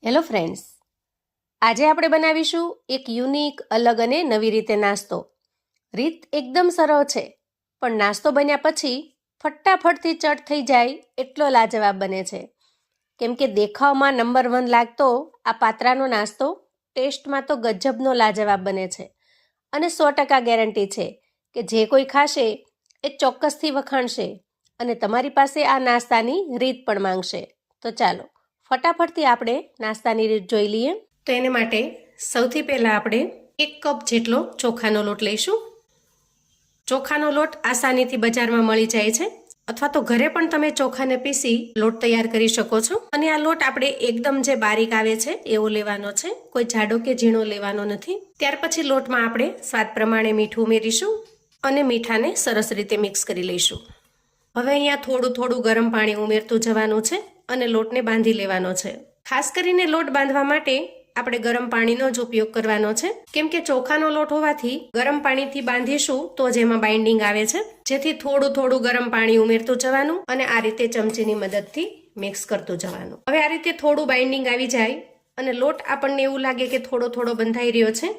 Hello friends, આજે આપણે બનાવીશું એક યુનિક, અલગ અને નવી રીતે નાસ્તો. રીત એકદમ સરળ છે, પણ નાસ્તો બન્યા પછી ફટાફટથી ચટ થઈ જાય એટલો લાજવાબ બને છે. કેમ કે દેખાવમાં નંબર 1 લાગતો આ પાત્રાનો નાસ્તો ટેસ્ટમાં તો ગજબનો લાજવાબ બને છે. અને 100% ગેરંટી છે કે જે કોઈ ખાશે એ ચોક્કસથી વખાણશે અને તમારી પાસે આ નાસ્તાની રીત પણ માંગશે. તો ચાલો ફટાફટથી આપણે નાસ્તાની રીત જોઈ લઈએ. તો એને માટે સૌથી પહેલાં આપણે 1 કપ જેટલો ચોખાનો લોટ લઈશું. ચોખાનો લોટ આસાનીથી બજારમાં મળી જાય છે, અથવા તો ઘરે પણ તમે ચોખાને પીસી લોટ તૈયાર કરી શકો છો. અને આ લોટ આપણે એકદમ જે બારીક આવે છે એવો લેવાનો છે, કોઈ જાડો કે ઝીણો લેવાનો નથી. ત્યાર પછી લોટમાં આપણે સ્વાદ પ્રમાણે મીઠું ઉમેરીશું અને મીઠાને સરસ રીતે મિક્સ કરી લઈશું. હવે અહીંયા થોડું થોડું ગરમ પાણી ઉમેરતું જવાનું છે અને લોટને બાંધી લેવાનો છે. ખાસ કરીને લોટ બાંધવા માટે આપણે ગરમ પાણીનો જ ઉપયોગ કરવાનો છે, કેમ કે ચોખાનો લોટ હોવાથી ગરમ પાણીથી બાંધીશું તો જ એમાં બાઇન્ડિંગ આવે છે. જેથી થોડું થોડું ગરમ પાણી ઉમેરતું જવાનું અને આ રીતે ચમચીની મદદથી મિક્સ કરતું જવાનું. હવે આ રીતે થોડું બાઇન્ડિંગ આવી જાય અને લોટ આપણને એવું લાગે કે થોડો થોડો બંધાઈ રહ્યો છે,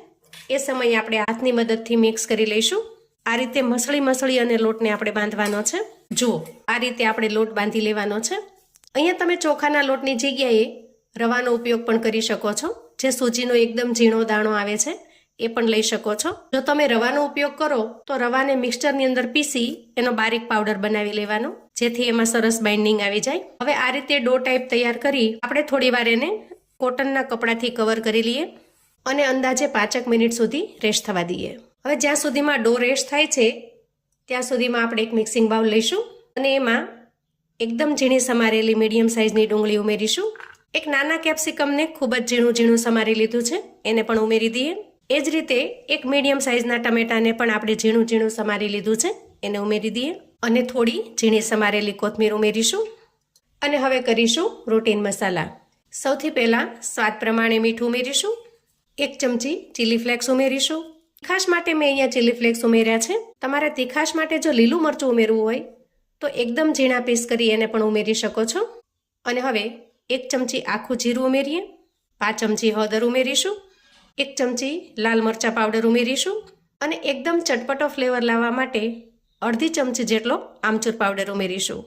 એ સમયે આપણે હાથની મદદથી મિક્સ કરી લઈશું. આ રીતે મસળી અને લોટને આપણે બાંધવાનો છે. જો આ રીતે આપણે લોટ બાંધી લેવાનો છે. અહીંયા તમે ચોખાના લોટની જગ્યાએ રવાનો ઉપયોગ પણ કરી શકો છો. જે સૂજીનો એકદમ ઝીણો દાણો આવે છે એ પણ લઈ શકો છો. જો તમે રવાનો ઉપયોગ કરો તો રવાને મિક્સચરની અંદર પીસી એનો બારીક પાવડર બનાવી લેવાનો, જેથી એમાં સરસ બાઇન્ડિંગ આવી જાય. હવે આ રીતે ડો ટાઈપ તૈયાર કરી આપણે થોડી વાર એને કોટનના કપડાથી કવર કરી લઈએ અને અંદાજે 5 મિનિટ સુધી રેસ્ટ થવા દઈએ. હવે જ્યાં સુધીમાં ડો રેસ્ટ થાય છે ત્યાં સુધીમાં આપણે એક મિક્સિંગ બાઉલ લઈશું અને એમાં એકદમ ઝીણી સમારેલી મીડિયમ સાઇઝની ડુંગળી ઉમેરીશું. એક નાના કેપ્સિકમને ખૂબ જ ઝીણું ઝીણું સમારી લીધું છે, એને પણ ઉમેરી દઈએ. એ જ રીતે એક મીડિયમ સાઇઝના ટમેટાને પણ આપણે ઝીણું ઝીણું સમારી લીધું છે, એને ઉમેરી દઈએ અને થોડી ઝીણી સમારેલી કોથમીર ઉમેરીશું. અને હવે કરીશું રૂટીન મસાલા. સૌથી પહેલાં સ્વાદ પ્રમાણે મીઠું ઉમેરીશું. 1 ચમચી ચીલી ફ્લેક્સ ઉમેરીશું. તીખાશ માટે મેં અહીંયા ચીલી ફ્લેક્સ ઉમેર્યા છે. તમારે તીખાશ માટે જો લીલું મરચું ઉમેરવું હોય તો એકદમ ઝીણા પીસ કરી એને પણ ઉમેરી શકો છો. અને હવે 1 ચમચી આખું જીરું ઉમેરીએ. 5 ચમચી હળદર ઉમેરીશું. 1 ચમચી લાલ મરચાં પાવડર ઉમેરીશું. અને એકદમ ચટપટો ફ્લેવર લાવવા માટે અડધી ચમચી જેટલો આમચૂર પાવડર ઉમેરીશું.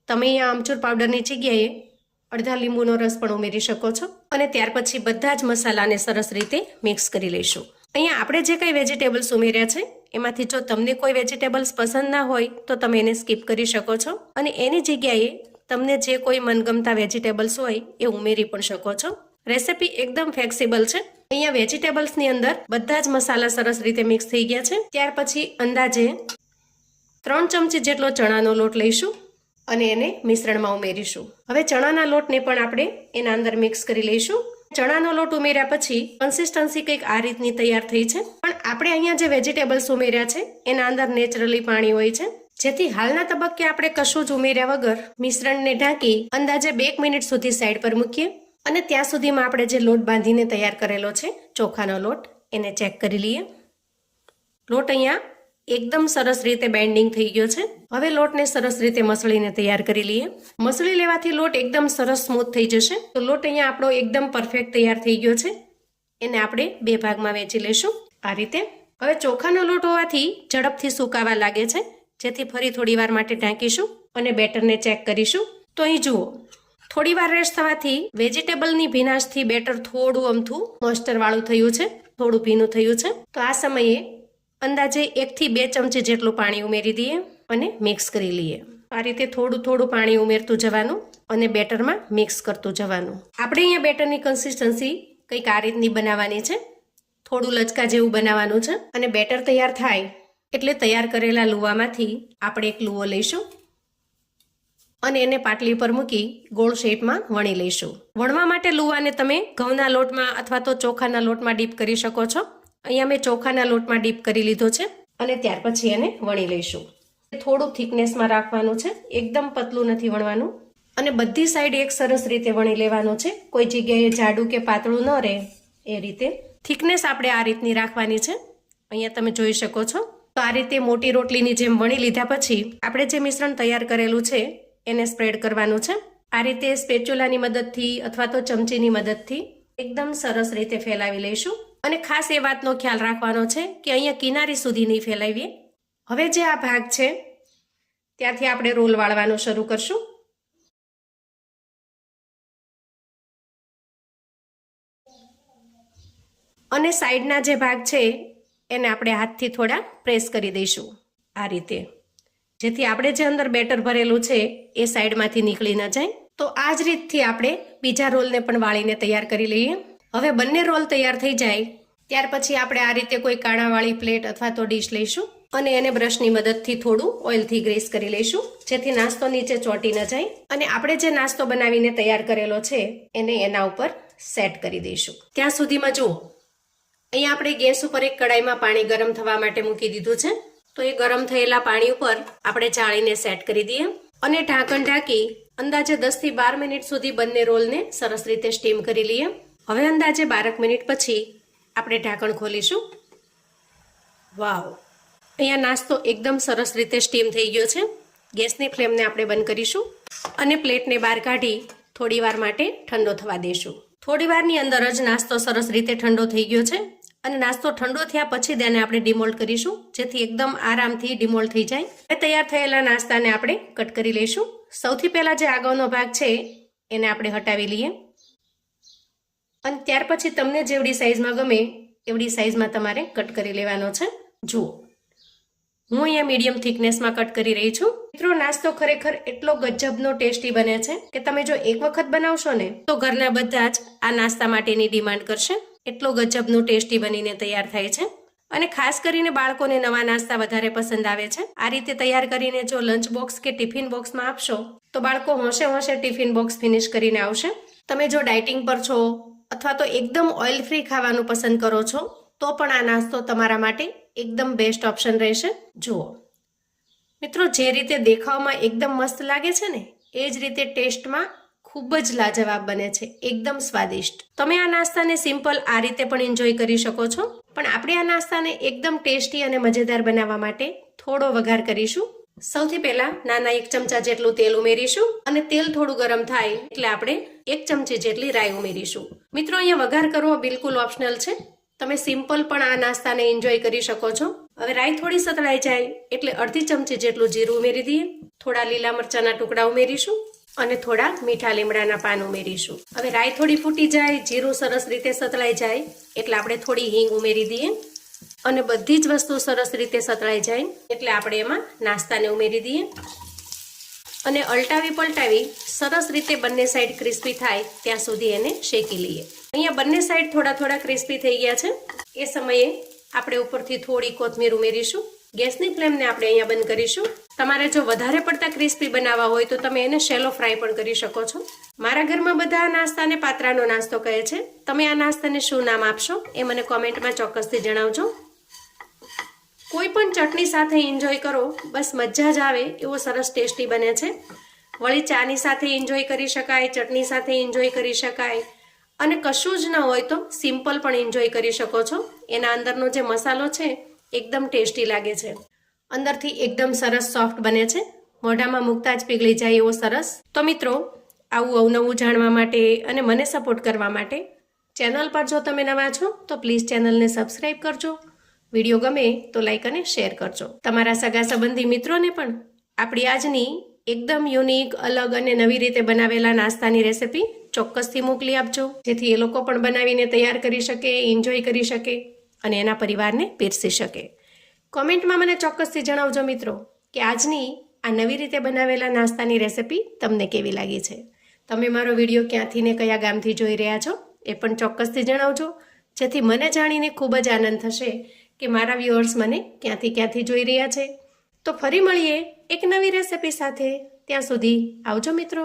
તમે અહીંયા આમચૂર પાવડરની જગ્યાએ અડધા લીંબુનો રસ પણ ઉમેરી શકો છો. અને ત્યાર પછી બધા જ મસાલાને સરસ રીતે મિક્સ કરી લઈશું. અહીંયા આપણે જે કંઈ વેજીટેબલ્સ ઉમેર્યા છે એમાંથી જો તમને કોઈ વેજીટેબલ્સ પસંદ ના હોય તો તમે એને સ્કીપ કરી શકો છો અને એની જગ્યાએ તમને જે કોઈ મનગમતા વેજીટેબલ્સ હોય એ ઉમેરી પણ શકો છો. રેસિપી એકદમ ફ્લેક્સિબલ છે. અહીંયા વેજીટેબલ્સની અંદર બધા જ મસાલા સરસ રીતે મિક્સ થઈ ગયા છે. ત્યાર પછી અંદાજે 3 ચમચી જેટલો ચણાનો લોટ લઈશું અને એને મિશ્રણમાં ઉમેરીશું. હવે ચણાના લોટને પણ આપણે એના અંદર મિક્સ કરી લઈશું. ચણાનો લોટ ઉમેર્યા પછી કન્સિસ્ટન્સી કંઈક આ રીતની તૈયાર થઈ છે, પણ આપણે અહીંયા જે વેજીટેબલ્સ ઉમેર્યા છે એના અંદર નેચરલી પાણી હોય છે, જેથી હાલના તબક્કે આપણે કશું જ ઉમેર્યા વગર મિશ્રણને ઢાંકી અંદાજે 2 મિનિટ સુધી સાઈડ પર મૂકીએ અને ત્યાં સુધીમાં આપણે જે લોટ બાંધીને તૈયાર કરેલો છે ચોખાનો લોટ એને ચેક કરી લઈએ. લોટ અહીંયા એકદમ સરસ રીતે બાઇન્ડિંગ થઈ ગયો છે. હવે લોટને સરસ રીતે મસળીને તૈયાર કરી લઈએ. મસળી લેવાથી લોટ એકદમ સરસ સ્મૂથ થઈ જશે. તો લોટ અહીંયા આપણો એકદમ પરફેક્ટ તૈયાર થઈ ગયો છે. એને આપણે 2 ભાગમાં વહેંચી લઈશું આ રીતે. હવે ચોખાનો લોટ હોવાથી ઝડપથી સુકાવા લાગે છે, જેથી ફરી થોડી વાર માટે ઢાંકીશું અને બેટરને ચેક કરીશું. તો અહીં જુઓ, થોડી વાર રેસ્ટ થવાથી વેજીટેબલની ભીનાશથી બેટર થોડું અમથું મોઇસ્ચરવાળું થયું છે, થોડું ભીનું થયું છે. તો આ સમયે અંદાજે 1 થી 2 ચમચી જેટલું પાણી ઉમેરી દઈએ અને મિક્સ કરી લઈએ. આ રીતે થોડું થોડું પાણી ઉમેરતું જવાનું અને બેટરમાં મિક્સ કરતું જવાનું. આપણે અહીંયા બેટરની કન્સિસ્ટન્સી કંઈક આ રીતની બનાવવાની છે, થોડું લચકા જેવું બનાવવાનું છે. અને બેટર તૈયાર થાય એટલે તૈયાર કરેલા લુવામાંથી આપણે એક લુવો લઈશું અને એને પાટલી પર મૂકી ગોળ શેપમાં વણી લઈશું. વણવા માટે લુવાને તમે ઘઉંના લોટમાં અથવા તો ચોખાના લોટમાં ડીપ કરી શકો છો. અહીંયા મેં ચોખાના લોટમાં ડીપ કરી લીધો છે અને ત્યાર પછી એને વણી લઈશું. થોડું થિકનેસમાં રાખવાનું છે, એકદમ પતલું નથી વણવાનું. અને બધી સાઈડ એક સરસ રીતે વણી લેવાનું છે, કોઈ જગ્યાએ જાડું કે પાતળું ન રહે એ રીતે. થિકનેસ આપણે આ રીતની રાખવાની છે, અહીંયા તમે જોઈ શકો છો. તો આ રીતે મોટી રોટલીની જેમ વણી લીધા પછી આપણે જે મિશ્રણ તૈયાર કરેલું છે એને સ્પ્રેડ કરવાનું છે આ રીતે સ્પેચ્યુલાની મદદથી અથવા તો ચમચીની મદદથી એકદમ સરસ રીતે ફેલાવી લઈશું. અને ખાસ એ વાતનો ખ્યાલ રાખવાનો છે કે અહીંયા કિનારી સુધી નહીં ફેલાવીએ. હવે જે આ ભાગ છે ત્યાંથી આપણે રોલ વાળવાનું શરૂ કરશું. અને સાઈડના જે ભાગ છે એને આપણે હાથથી થોડા પ્રેસ કરી દઈશું આ રીતે, જેથી આપણે જે અંદર બેટર ભરેલું છે એ સાઈડમાંથી નીકળી ન જાય. તો આ જ રીતથી આપણે બીજા રોલને પણ વાળીને તૈયાર કરી લઈએ. હવે બંને રોલ તૈયાર થઈ જાય ત્યાર પછી આપણે આ રીતે કોઈ કાણાવાળી પ્લેટ અથવા તો ડીશ લઈશું અને એને બ્રશની મદદથી થોડું ઓઇલથી ગ્રીસ કરી લઈશું, જેથી નાસ્તો નીચે ચોંટી ન જાય. અને આપણે જે નાસ્તો બનાવીને તૈયાર કરેલો છે એને એના ઉપર સેટ કરી દઈશું. ત્યાં સુધીમાં જુઓ, અહીંયા આપણે ગેસ ઉપર એક કડાઈમાં પાણી ગરમ થવા માટે મૂકી દીધું છે. તો એ ગરમ થયેલા પાણી ઉપર આપણે ચાળીને સેટ કરી દઈએ અને ઢાંકણ ઢાંકી અંદાજે 10 થી 12 મિનિટ સુધી બંને રોલને સરસ રીતે સ્ટીમ કરી લઈએ. હવે અંદાજે 12 મિનિટ પછી આપણે ઢાંકણ ખોલીશું. વાવ, અહીંયા નાસ્તો એકદમ સરસ રીતે સ્ટીમ થઈ ગયો છે. ગેસની ફ્લેમને આપણે બંધ કરીશું અને પ્લેટને બહાર કાઢી થોડી વાર માટે ઠંડો થવા દઈશું. થોડી વારની અંદર જ નાસ્તો સરસ રીતે ઠંડો થઈ ગયો છે અને નાસ્તો ઠંડો થયા પછી તેને આપણે ડિમોલ્ડ કરીશું, જેથી એકદમ આરામથી ડિમોલ્ડ થઈ જાય. હવે તૈયાર થયેલા નાસ્તાને આપણે કટ કરી લઈશું. સૌથી પહેલા જે આગળનો ભાગ છે એને આપણે હટાવી લઈએ અને ત્યાર પછી તમને જેવડી સાઈઝમાં ગમે એવડી સાઈઝમાં તમારે કટ કરી લેવાનો છે. જુઓ, હું અહીંયા મીડિયમ થિકનેસમાં કટ કરી રહી છું. મિત્રો, નાસ્તો ખરેખર એટલો ગજબનો ટેસ્ટી બને છે કે તમે જો એક વખત બનાવશો ને તો ઘરના બધા જ આ નાસ્તા માટેની ડિમાન્ડ કરશે. એટલો ગજબનું ટેસ્ટી બનીને તૈયાર થાય છે અને ખાસ કરીને બાળકોને નવા નાસ્તા વધારે પસંદ આવે છે. આ રીતે તૈયાર કરીને જો લંચ બોક્સ કે ટિફિન બોક્સમાં આપશો તો બાળકો હોંશે હોંશે ટિફિન બોક્સ ફિનિશ કરીને આવશે. તમે જો ડાયટિંગ પર છો અથવા તો એકદમ ઓઇલ ફ્રી ખાવાનું પસંદ કરો છો તો પણ આ નાસ્તો તમારા માટે એકદમ બેસ્ટ ઓપ્શન રહેશે. જુઓ મિત્રો, જે રીતે દેખાવમાં એકદમ મસ્ત લાગે છે ને એ જ રીતે ટેસ્ટમાં ખૂબ જ લાજવાબ બને છે, એકદમ સ્વાદિષ્ટ. તમે આ નાસ્તાને સિમ્પલ આ રીતે પણ એન્જોય કરી શકો છો, પણ આપણે આ નાસ્તાને એકદમ ટેસ્ટી અને મજેદાર બનાવવા માટે થોડો વઘાર કરીશું. સૌથી પહેલા નાના 1 ચમચા જેટલું તેલ ઉમેરીશું અને તેલ થોડું ગરમ થાય એટલે આપણે 1 ચમચી જેટલી રાઈ ઉમેરીશું. મિત્રો, અહીંયા વઘાર કરવો બિલકુલ ઓપ્શનલ છે. તમે સિમ્પલ પણ આ નાસ્તાને એન્જોય કરી શકો છો. હવે રાઈ થોડી સતળાઈ જાય એટલે અડધી ચમચી જેટલું જીરું ઉમેરી દઈએ. થોડા લીલા મરચાના ટુકડા ઉમેરીશું અને થોડા મીઠા લીમડાના પાન ઉમેરીશું. હવે રાઈ થોડી ફૂટી જાય, જીરું સરસ રીતે સતળાઈ જાય એટલે આપણે થોડી હિંગ ઉમેરી દઈએ અને બધી જ વસ્તુ સરસ રીતે સતળાઈ જાય એટલે આપણે એમાં નાસ્તાને ઉમેરી દઈએ અને અલટાવી પલટાવી સરસ રીતે બંને સાઈડ ક્રિસ્પી થાય ત્યાં સુધી એને શેકી લઈએ. અહીંયા બંને સાઈડ થોડા થોડા ક્રિસ્પી થઈ ગયા છે. એ સમયે આપણે ઉપરથી થોડી કોથમીર ઉમેરીશું. ગેસની ફ્લેમને આપણે અહીંયા બંધ કરીશું. તમારે જો વધારે પડતા ક્રિસ્પી બનાવવા હોય તો તમે એને શેલો ફ્રાય પણ કરી શકો છો. મારા ઘરમાં બધા આ નાસ્તાને પાત્રાનો નાસ્તો કહે છે. તમે આ નાસ્તાને શું નામ આપશો એ મને કોમેન્ટમાં ચોક્કસથી જણાવજો. કોઈ પણ ચટણી સાથે એન્જોય કરો, બસ મજા જ આવે એવો સરસ ટેસ્ટી બને છે. વળી ચાની સાથે એન્જોય કરી શકાય, ચટણી સાથે એન્જોય કરી શકાય અને કશું જ ન હોય તો સિમ્પલ પણ એન્જોય કરી શકો છો. એના અંદરનો જે મસાલો છે એકદમ ટેસ્ટી લાગે છે. અંદરથી એકદમ સરસ સોફ્ટ બને છે, મોઢામાં મૂકતા જ પીગળી જાય એવો સરસ. તો મિત્રો, આવું અવનવું જાણવા માટે અને મને સપોર્ટ કરવા માટે ચેનલ પર જો તમે નવા છો તો પ્લીઝ ચેનલને સબસ્ક્રાઈબ કરજો. વિડીયો ગમે તો લાઈક અને શેર કરજો. તમારા સગા સંબંધી મિત્રોને પણ આપણી આજની એકદમ યુનિક, અલગ અને નવી રીતે બનાવેલા નાસ્તાની રેસિપી ચોક્કસથી મોકલી આપજો, જેથી એ લોકો પણ બનાવીને તૈયાર કરી શકે, એન્જોય કરી શકે અને એના પરિવારને પીરસી શકે. કોમેન્ટમાં મને ચોક્કસથી જણાવજો મિત્રો કે આજની આ નવી રીતે બનાવેલા નાસ્તાની રેસિપી તમને કેવી લાગી છે. તમે મારો વિડીયો ક્યાંથી ને કયા ગામથી જોઈ રહ્યા છો એ પણ ચોક્કસથી જણાવજો, જેથી મને જાણીને ખૂબ જ આનંદ થશે કે મારા વ્યુઅર્સ મને ક્યાંથી જોઈ રહ્યા છે. તો ફરી મળીએ એક નવી રેસિપી સાથે. ત્યાં સુધી આવજો મિત્રો.